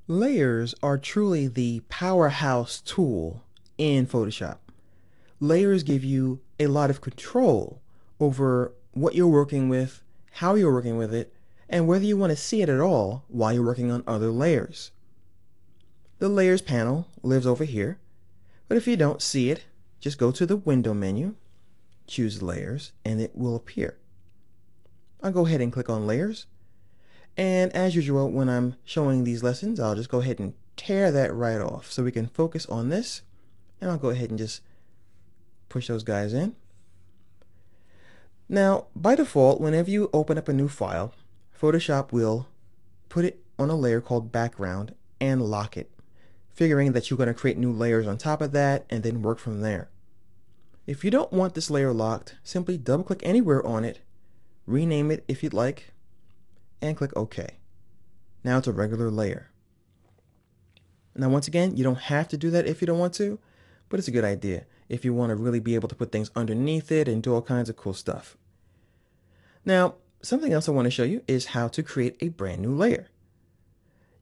Layers are truly the powerhouse tool in Photoshop. Layers give you a lot of control over what you're working with, how you're working with it, and whether you want to see it at all while you're working on other layers. The Layers panel lives over here, but if you don't see it, just go to the Window menu, choose Layers, and it will appear. I'll go ahead and click on Layers. And as usual, when I'm showing these lessons, I'll just go ahead and tear that right off so we can focus on this. And I'll go ahead and just push those guys in. Now, by default, whenever you open up a new file, Photoshop will put it on a layer called background and lock it, figuring that you're going to create new layers on top of that and then work from there. If you don't want this layer locked, simply double click anywhere on it, rename it if you'd like, and click OK. Now it's a regular layer. Now once again, you don't have to do that if you don't want to, but it's a good idea if you want to really be able to put things underneath it and do all kinds of cool stuff. Now, something else I want to show you is how to create a brand new layer.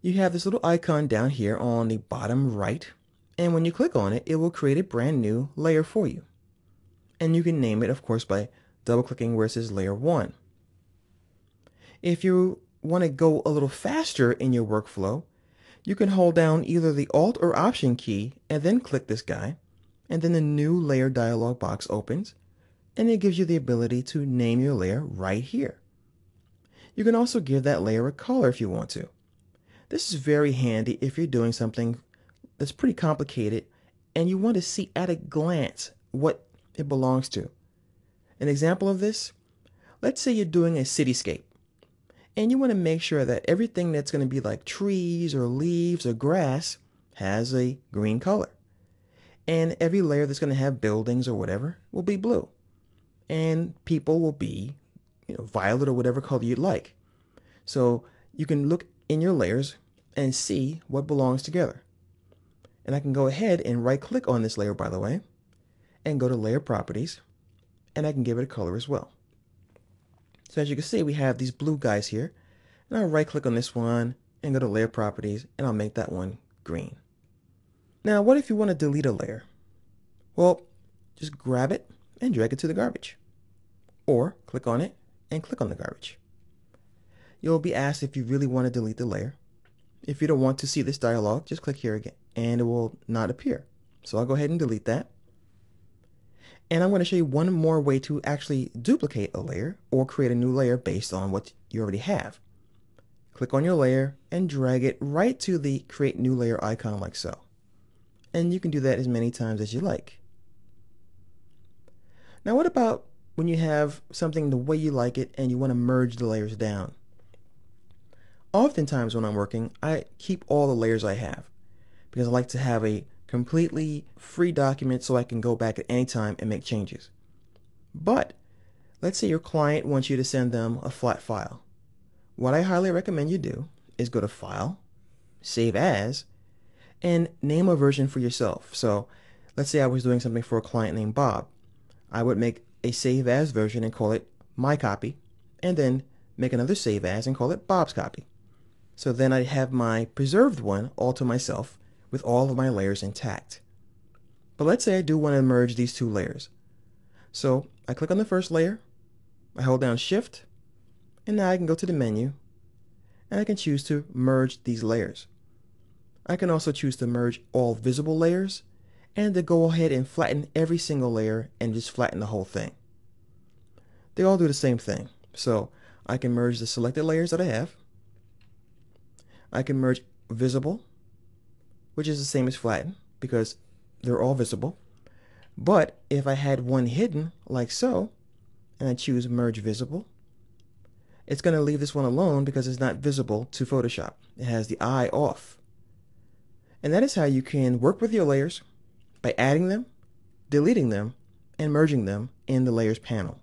You have this little icon down here on the bottom right, and when you click on it, it will create a brand new layer for you. And you can name it, of course, by double clicking where it says Layer 1. If you want to go a little faster in your workflow, you can hold down either the Alt or Option key and then click this guy, and then the New Layer dialog box opens, and it gives you the ability to name your layer right here. You can also give that layer a color if you want to. This is very handy if you're doing something that's pretty complicated and you want to see at a glance what it belongs to. An example of this, let's say you're doing a cityscape, and you want to make sure that everything that's going to be like trees or leaves or grass has a green color. And every layer that's going to have buildings or whatever will be blue. And people will be, violet or whatever color you'd like. So you can look in your layers and see what belongs together. And I can go ahead and right click on this layer, by the way, and go to Layer Properties, and I can give it a color as well. So as you can see, we have these blue guys here, and I'll right click on this one and go to Layer Properties, and I'll make that one green. Now, what if you want to delete a layer? Well, just grab it and drag it to the garbage, or click on it and click on the garbage. You'll be asked if you really want to delete the layer. If you don't want to see this dialog, just click here again, and it will not appear. So I'll go ahead and delete that. And I'm going to show you one more way to actually duplicate a layer or create a new layer based on what you already have. Click on your layer and drag it right to the Create New Layer icon like so. And you can do that as many times as you like. Now what about when you have something the way you like it and you want to merge the layers down? Oftentimes when I'm working, I keep all the layers I have because I like to have a completely free document so I can go back at any time and make changes. But let's say your client wants you to send them a flat file. What I highly recommend you do is go to File, Save As, and name a version for yourself. So let's say I was doing something for a client named Bob. I would make a Save As version and call it My Copy, and then make another Save As and call it Bob's Copy. So then I have my preserved one all to myself with all of my layers intact. But let's say I do want to merge these two layers. So I click on the first layer, I hold down Shift, and now I can go to the menu, and I can choose to merge these layers. I can also choose to merge all visible layers, and to go ahead and flatten every single layer and just flatten the whole thing. They all do the same thing. So I can merge the selected layers that I have. I can merge visible, which is the same as flatten because they're all visible. But if I had one hidden like so, and I choose merge visible, it's going to leave this one alone because it's not visible to Photoshop. It has the eye off. And that is how you can work with your layers by adding them, deleting them, and merging them in the Layers panel.